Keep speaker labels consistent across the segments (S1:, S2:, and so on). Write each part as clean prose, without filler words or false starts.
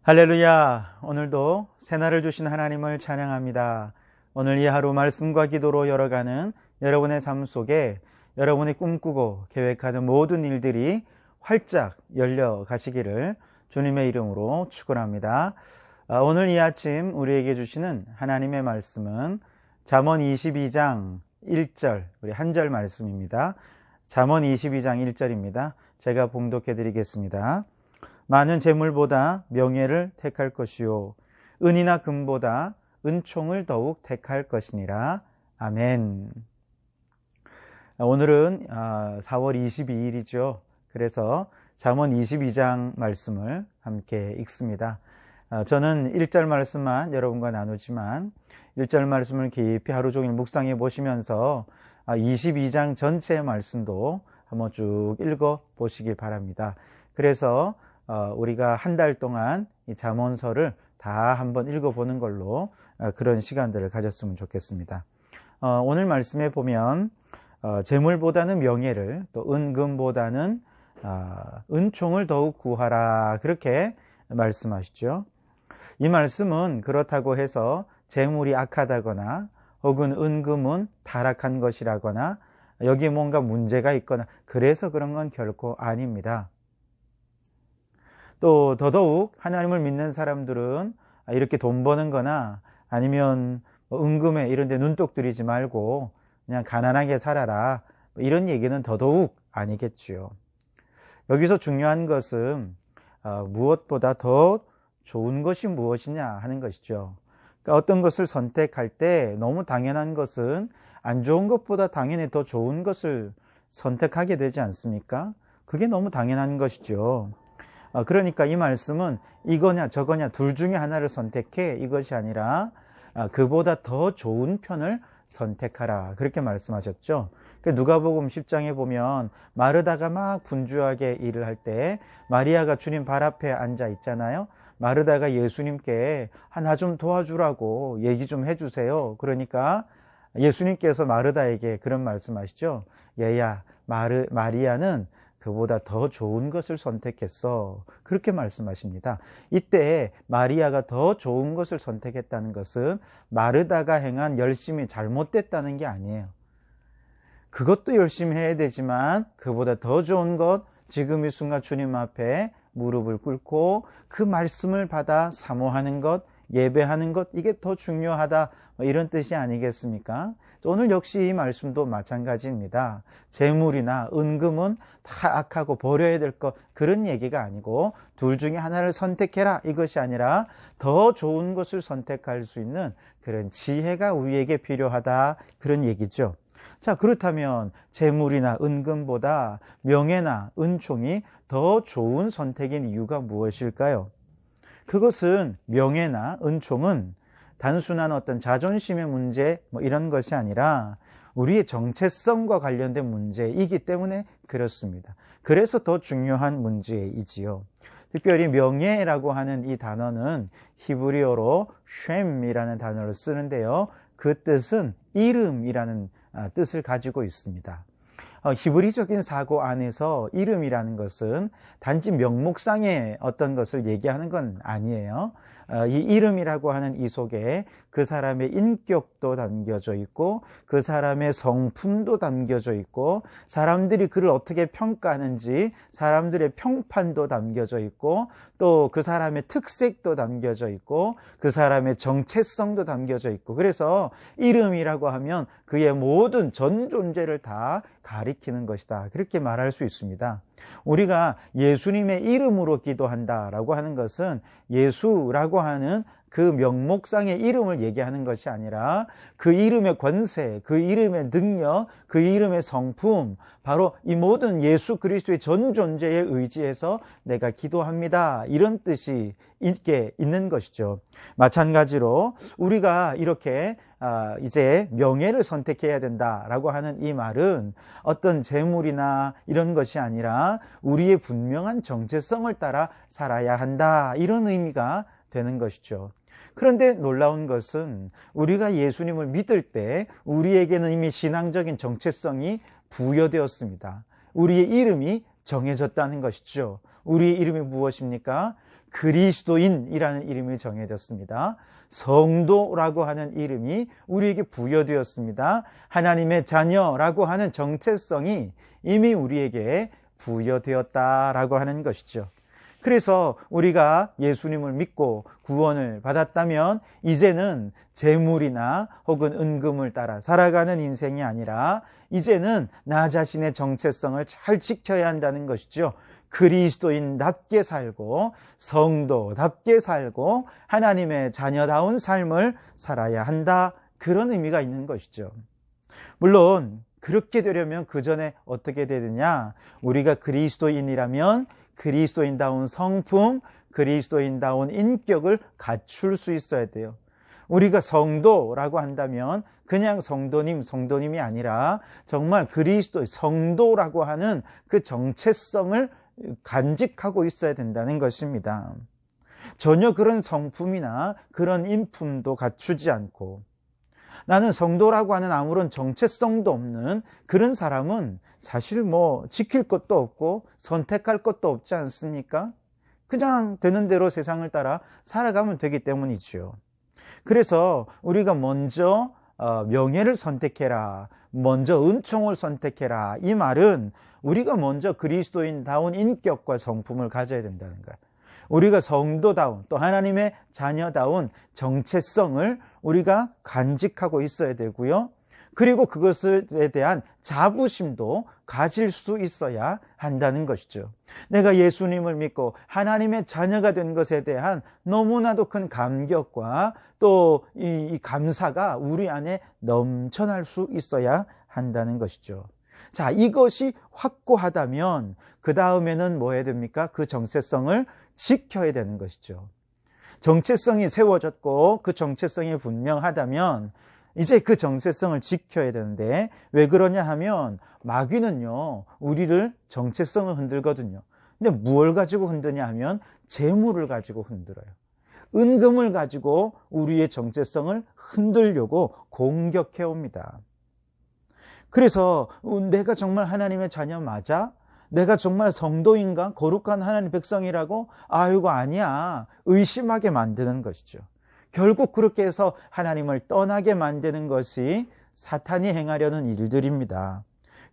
S1: 할렐루야! 오늘도 새날을 주신 하나님을 찬양합니다. 오늘 이 하루 말씀과 기도로 열어가는 여러분의 삶 속에 여러분이 꿈꾸고 계획하는 모든 일들이 활짝 열려 가시기를 주님의 이름으로 축원합니다. 오늘 이 아침 우리에게 주시는 하나님의 말씀은 잠언 22장 1절, 우리 한 절 말씀입니다. 잠언 22장 1절입니다. 제가 봉독해 드리겠습니다. 많은 재물보다 명예를 택할 것이요 은이나 금보다 은총을 더욱 택할 것이니라. 아멘. 오늘은 4월 22일이죠. 그래서 잠언 22장 말씀을 함께 읽습니다. 저는 1절 말씀만 여러분과 나누지만 1절 말씀을 깊이 하루 종일 묵상해 보시면서 22장 전체의 말씀도 한번 쭉 읽어 보시기 바랍니다. 그래서 우리가 한 달 동안 이 잠언서를 다 한번 읽어보는 걸로 그런 시간들을 가졌으면 좋겠습니다. 오늘 말씀에 보면 재물보다는 명예를, 또 은금보다는 은총을 더욱 구하라, 그렇게 말씀하시죠. 이 말씀은 그렇다고 해서 재물이 악하다거나 혹은 은금은 타락한 것이라거나 여기에 뭔가 문제가 있거나 그래서 그런 건 결코 아닙니다. 또 더더욱 하나님을 믿는 사람들은 이렇게 돈 버는 거나 아니면 은금에 이런 데 눈독 들이지 말고 그냥 가난하게 살아라, 이런 얘기는 더더욱 아니겠지요. 여기서 중요한 것은 무엇보다 더 좋은 것이 무엇이냐 하는 것이죠. 그러니까 어떤 것을 선택할 때 너무 당연한 것은 안 좋은 것보다 당연히 더 좋은 것을 선택하게 되지 않습니까? 그게 너무 당연한 것이죠. 그러니까 이 말씀은 이거냐 저거냐 둘 중에 하나를 선택해, 이것이 아니라 그보다 더 좋은 편을 선택하라, 그렇게 말씀하셨죠. 누가복음 10장에 보면 마르다가 막 분주하게 일을 할 때 마리아가 주님 발 앞에 앉아 있잖아요. 마르다가 예수님께 나 좀 도와주라고 얘기 좀 해주세요. 그러니까 예수님께서 마르다에게 그런 말씀하시죠. 얘야, 마리아는 그보다 더 좋은 것을 선택했어, 그렇게 말씀하십니다. 이때 마리아가 더 좋은 것을 선택했다는 것은 마르다가 행한 열심이 잘못됐다는 게 아니에요. 그것도 열심히 해야 되지만 그보다 더 좋은 것, 지금 이 순간 주님 앞에 무릎을 꿇고 그 말씀을 받아 사모하는 것, 예배하는 것, 이게 더 중요하다, 이런 뜻이 아니겠습니까? 오늘 역시 이 말씀도 마찬가지입니다. 재물이나 은금은 다 악하고 버려야 될 것, 그런 얘기가 아니고 둘 중에 하나를 선택해라, 이것이 아니라 더 좋은 것을 선택할 수 있는 그런 지혜가 우리에게 필요하다, 그런 얘기죠. 자, 그렇다면 재물이나 은금보다 명예나 은총이 더 좋은 선택인 이유가 무엇일까요? 그것은 명예나 은총은 단순한 어떤 자존심의 문제 이런 것이 아니라 우리의 정체성과 관련된 문제이기 때문에 그렇습니다. 그래서 더 중요한 문제이지요. 특별히 명예라고 하는 이 단어는 히브리어로 쉔이라는 단어를 쓰는데요. 그 뜻은 이름이라는 뜻을 가지고 있습니다. 히브리적인 사고 안에서 이름이라는 것은 단지 명목상의 어떤 것을 얘기하는 건 아니에요. 이 이름이라고 하는 이 속에 그 사람의 인격도 담겨져 있고 그 사람의 성품도 담겨져 있고 사람들이 그를 어떻게 평가하는지 사람들의 평판도 담겨져 있고 또 그 사람의 특색도 담겨져 있고 그 사람의 정체성도 담겨져 있고, 그래서 이름이라고 하면 그의 모든 전 존재를 다 가리키는 것이다, 그렇게 말할 수 있습니다. 우리가 예수님의 이름으로 기도한다라고 하는 것은 예수라고 하는 그 명목상의 이름을 얘기하는 것이 아니라 그 이름의 권세, 그 이름의 능력, 그 이름의 성품, 바로 이 모든 예수 그리스도의 전 존재에 의지해서 내가 기도합니다, 이런 뜻이 있는 것이죠. 마찬가지로 우리가 이렇게 이제 명예를 선택해야 된다라고 하는 이 말은 어떤 재물이나 이런 것이 아니라 우리의 분명한 정체성을 따라 살아야 한다, 이런 의미가 되는 것이죠. 그런데 놀라운 것은 우리가 예수님을 믿을 때 우리에게는 이미 신앙적인 정체성이 부여되었습니다. 우리의 이름이 정해졌다는 것이죠. 우리의 이름이 무엇입니까? 그리스도인이라는 이름이 정해졌습니다. 성도라고 하는 이름이 우리에게 부여되었습니다. 하나님의 자녀라고 하는 정체성이 이미 우리에게 부여되었다라고 하는 것이죠. 그래서 우리가 예수님을 믿고 구원을 받았다면 이제는 재물이나 혹은 은금을 따라 살아가는 인생이 아니라 이제는 나 자신의 정체성을 잘 지켜야 한다는 것이죠. 그리스도인답게 살고 성도답게 살고 하나님의 자녀다운 삶을 살아야 한다. 그런 의미가 있는 것이죠. 물론 그렇게 되려면 그 전에 어떻게 되느냐? 우리가 그리스도인이라면 그리스도인다운 성품, 그리스도인다운 인격을 갖출 수 있어야 돼요. 우리가 성도라고 한다면 그냥 성도님이 아니라 정말 그리스도 성도라고 하는 그 정체성을 간직하고 있어야 된다는 것입니다. 전혀 그런 성품이나 그런 인품도 갖추지 않고 나는 성도라고 하는 아무런 정체성도 없는 그런 사람은 사실 지킬 것도 없고 선택할 것도 없지 않습니까? 그냥 되는 대로 세상을 따라 살아가면 되기 때문이죠. 그래서 우리가 먼저 명예를 선택해라, 먼저 은총을 선택해라, 이 말은 우리가 먼저 그리스도인다운 인격과 성품을 가져야 된다는 거예요. 우리가 성도다운 또 하나님의 자녀다운 정체성을 우리가 간직하고 있어야 되고요. 그리고 그것에 대한 자부심도 가질 수 있어야 한다는 것이죠. 내가 예수님을 믿고 하나님의 자녀가 된 것에 대한 너무나도 큰 감격과 또 이 감사가 우리 안에 넘쳐날 수 있어야 한다는 것이죠. 자, 이것이 확고하다면 그 다음에는 뭐 해야 됩니까? 그 정체성을 지켜야 되는 것이죠. 정체성이 세워졌고 그 정체성이 분명하다면 이제 그 정체성을 지켜야 되는데 왜 그러냐 하면 마귀는요, 우리를 정체성을 흔들거든요. 근데 무엇을 가지고 흔드냐 하면 재물을 가지고 흔들어요. 은금을 가지고 우리의 정체성을 흔들려고 공격해 옵니다. 그래서 내가 정말 하나님의 자녀 맞아? 내가 정말 성도인가? 거룩한 하나님의 백성이라고? 이거 아니야. 의심하게 만드는 것이죠. 결국 그렇게 해서 하나님을 떠나게 만드는 것이 사탄이 행하려는 일들입니다.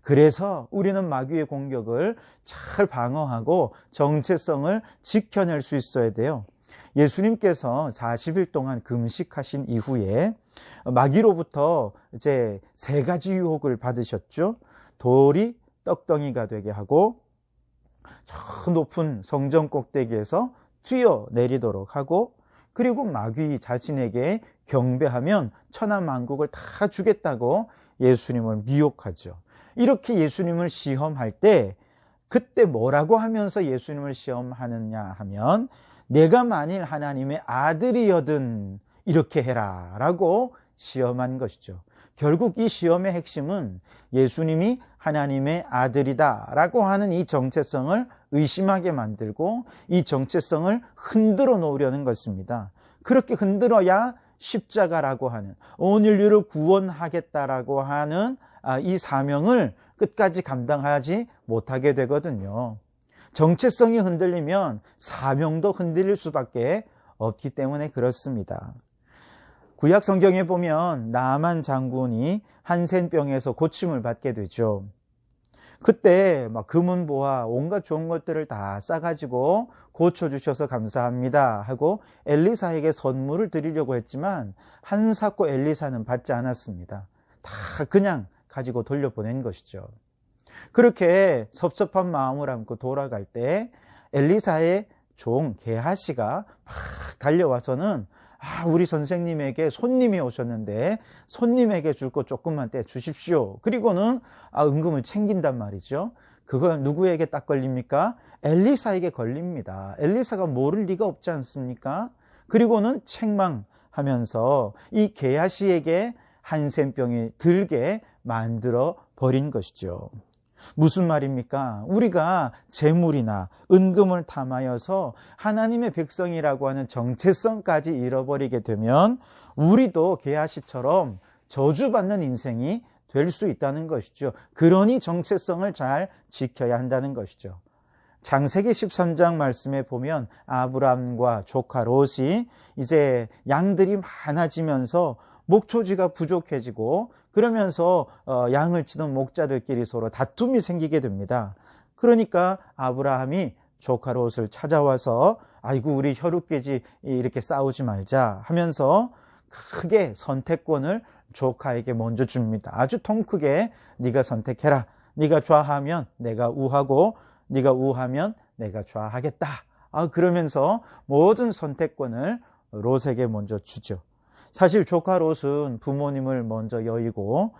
S1: 그래서 우리는 마귀의 공격을 잘 방어하고 정체성을 지켜낼 수 있어야 돼요. 예수님께서 40일 동안 금식하신 이후에 마귀로부터 이제 3가지 유혹을 받으셨죠. 돌이 떡덩이가 되게 하고 저 높은 성전 꼭대기에서 뛰어내리도록 하고 그리고 마귀 자신에게 경배하면 천하만국을 다 주겠다고 예수님을 미혹하죠. 이렇게 예수님을 시험할 때 그때 뭐라고 하면서 예수님을 시험하느냐 하면 내가 만일 하나님의 아들이여든 이렇게 해라 라고 시험한 것이죠. 결국 이 시험의 핵심은 예수님이 하나님의 아들이다 라고 하는 이 정체성을 의심하게 만들고 이 정체성을 흔들어 놓으려는 것입니다. 그렇게 흔들어야 십자가라고 하는 온 인류를 구원하겠다라고 하는 이 사명을 끝까지 감당하지 못하게 되거든요. 정체성이 흔들리면 사명도 흔들릴 수밖에 없기 때문에 그렇습니다. 구약 성경에 보면 나아만 장군이 한센병에서 고침을 받게 되죠. 그때 금은보화 온갖 좋은 것들을 다 싸가지고 고쳐주셔서 감사합니다 하고 엘리사에게 선물을 드리려고 했지만 한사코 엘리사는 받지 않았습니다. 다 그냥 가지고 돌려보낸 것이죠. 그렇게 섭섭한 마음을 안고 돌아갈 때 엘리사의 종 게하시가 막 달려와서는 우리 선생님에게 손님이 오셨는데 손님에게 줄 거 조금만 떼 주십시오. 그리고는 은금을 챙긴단 말이죠. 그걸 누구에게 딱 걸립니까? 엘리사에게 걸립니다. 엘리사가 모를 리가 없지 않습니까? 그리고는 책망하면서 이 게하시에게 한센병이 들게 만들어 버린 것이죠. 무슨 말입니까? 우리가 재물이나 은금을 탐하여서 하나님의 백성이라고 하는 정체성까지 잃어버리게 되면 우리도 게하시처럼 저주받는 인생이 될 수 있다는 것이죠. 그러니 정체성을 잘 지켜야 한다는 것이죠. 창세기 13장 말씀에 보면 아브람과 조카 롯이 이제 양들이 많아지면서 목초지가 부족해지고 그러면서 양을 치던 목자들끼리 서로 다툼이 생기게 됩니다. 그러니까 아브라함이 조카 롯을 찾아와서 아이고 우리 혈육계지 이렇게 싸우지 말자 하면서 크게 선택권을 조카에게 먼저 줍니다. 아주 통크게 네가 선택해라. 네가 좌하면 내가 우하고 네가 우하면 내가 좌하겠다. 그러면서 모든 선택권을 롯에게 먼저 주죠. 사실 조카 롯은 부모님을 먼저 여의고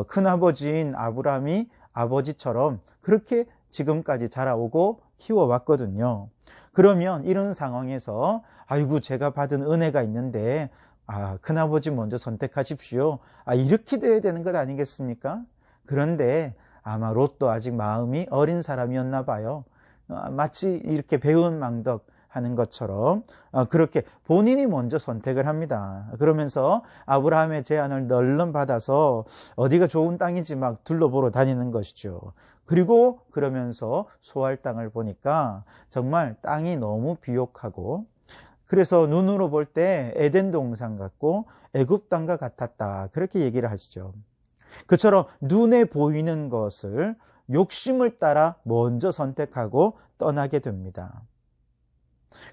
S1: 큰아버지인 아브라함이 아버지처럼 그렇게 지금까지 자라오고 키워왔거든요. 그러면 이런 상황에서 아이고 제가 받은 은혜가 있는데 큰아버지 먼저 선택하십시오. 이렇게 돼야 되는 것 아니겠습니까? 그런데 아마 롯도 아직 마음이 어린 사람이었나 봐요. 마치 이렇게 배은 망덕 하는 것처럼 그렇게 본인이 먼저 선택을 합니다. 그러면서 아브라함의 제안을 널름 받아서 어디가 좋은 땅인지 막 둘러보러 다니는 것이죠. 그리고 그러면서 소할 땅을 보니까 정말 땅이 너무 비옥하고 그래서 눈으로 볼 때 에덴 동산 같고 애굽 땅과 같았다. 그렇게 얘기를 하시죠. 그처럼 눈에 보이는 것을 욕심을 따라 먼저 선택하고 떠나게 됩니다.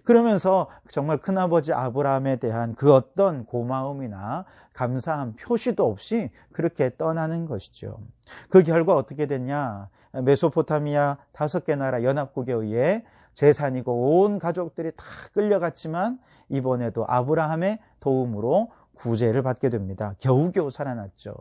S1: 그러면서 정말 큰아버지 아브라함에 대한 그 어떤 고마움이나 감사함 표시도 없이 그렇게 떠나는 것이죠. 그 결과 어떻게 됐냐? 메소포타미아 5개 나라 연합국에 의해 재산이고 온 가족들이 다 끌려갔지만 이번에도 아브라함의 도움으로 구제를 받게 됩니다. 겨우겨우 살아났죠.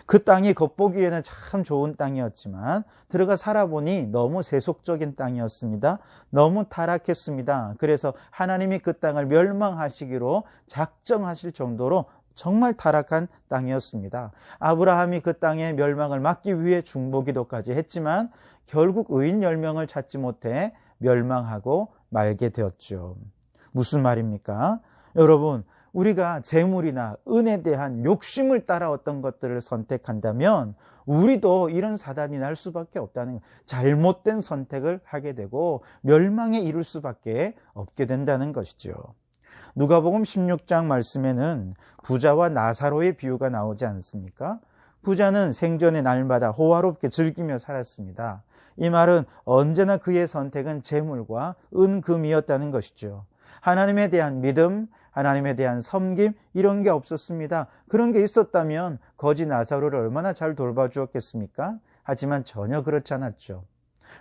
S1: 그 땅이 겉보기에는 참 좋은 땅이었지만 들어가 살아보니 너무 세속적인 땅이었습니다. 너무 타락했습니다. 그래서 하나님이 그 땅을 멸망하시기로 작정하실 정도로 정말 타락한 땅이었습니다. 아브라함이 그 땅의 멸망을 막기 위해 중보기도까지 했지만 결국 의인 10명을 찾지 못해 멸망하고 말게 되었죠. 무슨 말입니까? 여러분, 우리가 재물이나 은에 대한 욕심을 따라 어떤 것들을 선택한다면 우리도 이런 사단이 날 수밖에 없다는 거예요. 잘못된 선택을 하게 되고 멸망에 이를 수밖에 없게 된다는 것이죠. 누가복음 16장 말씀에는 부자와 나사로의 비유가 나오지 않습니까? 부자는 생전의 날마다 호화롭게 즐기며 살았습니다. 이 말은 언제나 그의 선택은 재물과 은금이었다는 것이죠. 하나님에 대한 믿음, 하나님에 대한 섬김 이런 게 없었습니다. 그런 게 있었다면 거지 나사로를 얼마나 잘 돌봐주었겠습니까? 하지만 전혀 그렇지 않았죠.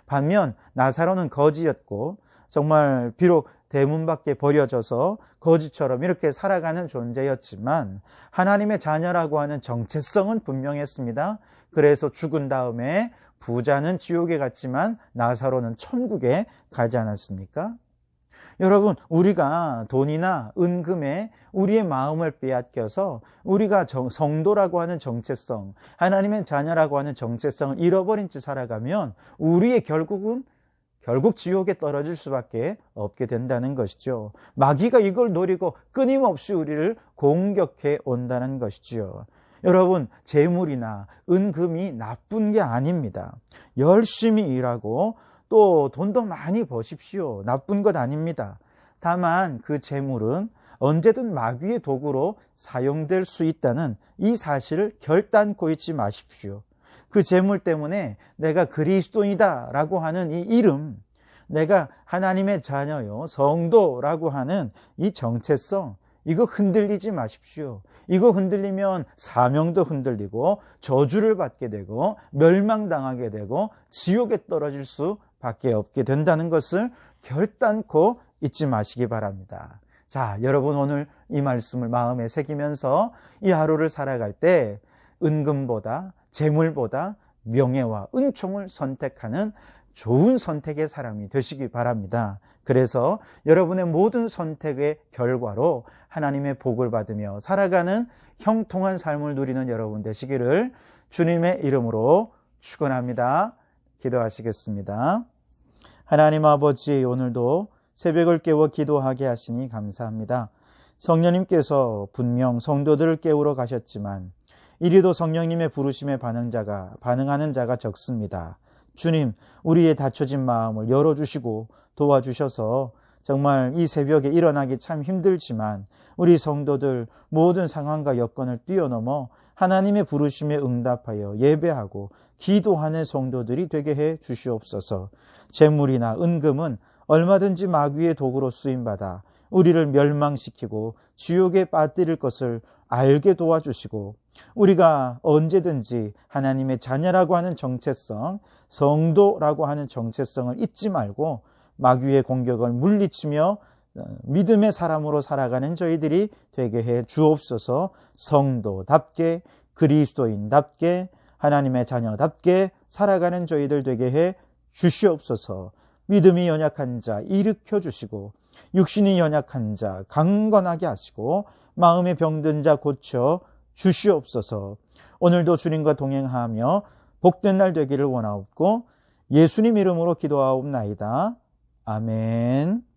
S1: 반면 나사로는 거지였고 정말 비록 대문 밖에 버려져서 거지처럼 이렇게 살아가는 존재였지만 하나님의 자녀라고 하는 정체성은 분명했습니다. 그래서 죽은 다음에 부자는 지옥에 갔지만 나사로는 천국에 가지 않았습니까? 여러분, 우리가 돈이나 은금에 우리의 마음을 빼앗겨서 우리가 성도라고 하는 정체성, 하나님의 자녀라고 하는 정체성을 잃어버린 채 살아가면 우리의 결국 지옥에 떨어질 수밖에 없게 된다는 것이죠. 마귀가 이걸 노리고 끊임없이 우리를 공격해 온다는 것이죠. 여러분, 재물이나 은금이 나쁜 게 아닙니다. 열심히 일하고 또 돈도 많이 버십시오. 나쁜 것 아닙니다. 다만 그 재물은 언제든 마귀의 도구로 사용될 수 있다는 이 사실을 결단코 잊지 마십시오. 그 재물 때문에 내가 그리스도이다 라고 하는 이 이름, 내가 하나님의 자녀요, 성도라고 하는 이 정체성, 이거 흔들리지 마십시오. 이거 흔들리면 사명도 흔들리고 저주를 받게 되고 멸망당하게 되고 지옥에 떨어질 수밖에 없게 된다는 것을 결단코 잊지 마시기 바랍니다. 자, 여러분 오늘 이 말씀을 마음에 새기면서 이 하루를 살아갈 때 은금보다 재물보다 명예와 은총을 선택하는 좋은 선택의 사람이 되시기 바랍니다. 그래서 여러분의 모든 선택의 결과로 하나님의 복을 받으며 살아가는 형통한 삶을 누리는 여러분 되시기를 주님의 이름으로 축원합니다. 기도하시겠습니다. 하나님 아버지, 오늘도 새벽을 깨워 기도하게 하시니 감사합니다. 성령님께서 분명 성도들을 깨우러 가셨지만 이리도 성령님의 부르심에 반응하는 자가 적습니다. 주님, 우리의 닫혀진 마음을 열어주시고 도와주셔서 정말 이 새벽에 일어나기 참 힘들지만 우리 성도들 모든 상황과 여건을 뛰어넘어 하나님의 부르심에 응답하여 예배하고 기도하는 성도들이 되게 해 주시옵소서. 재물이나 은금은 얼마든지 마귀의 도구로 쓰임받아 우리를 멸망시키고 지옥에 빠뜨릴 것을 알게 도와주시고 우리가 언제든지 하나님의 자녀라고 하는 정체성, 성도라고 하는 정체성을 잊지 말고 마귀의 공격을 물리치며 믿음의 사람으로 살아가는 저희들이 되게 해 주옵소서. 성도답게, 그리스도인답게, 하나님의 자녀답게 살아가는 저희들 되게 해 주시옵소서. 믿음이 연약한 자 일으켜 주시고 육신이 연약한 자 강건하게 하시고 마음의 병든 자 고쳐 주시옵소서. 오늘도 주님과 동행하며 복된 날 되기를 원하옵고 예수님 이름으로 기도하옵나이다. 아멘.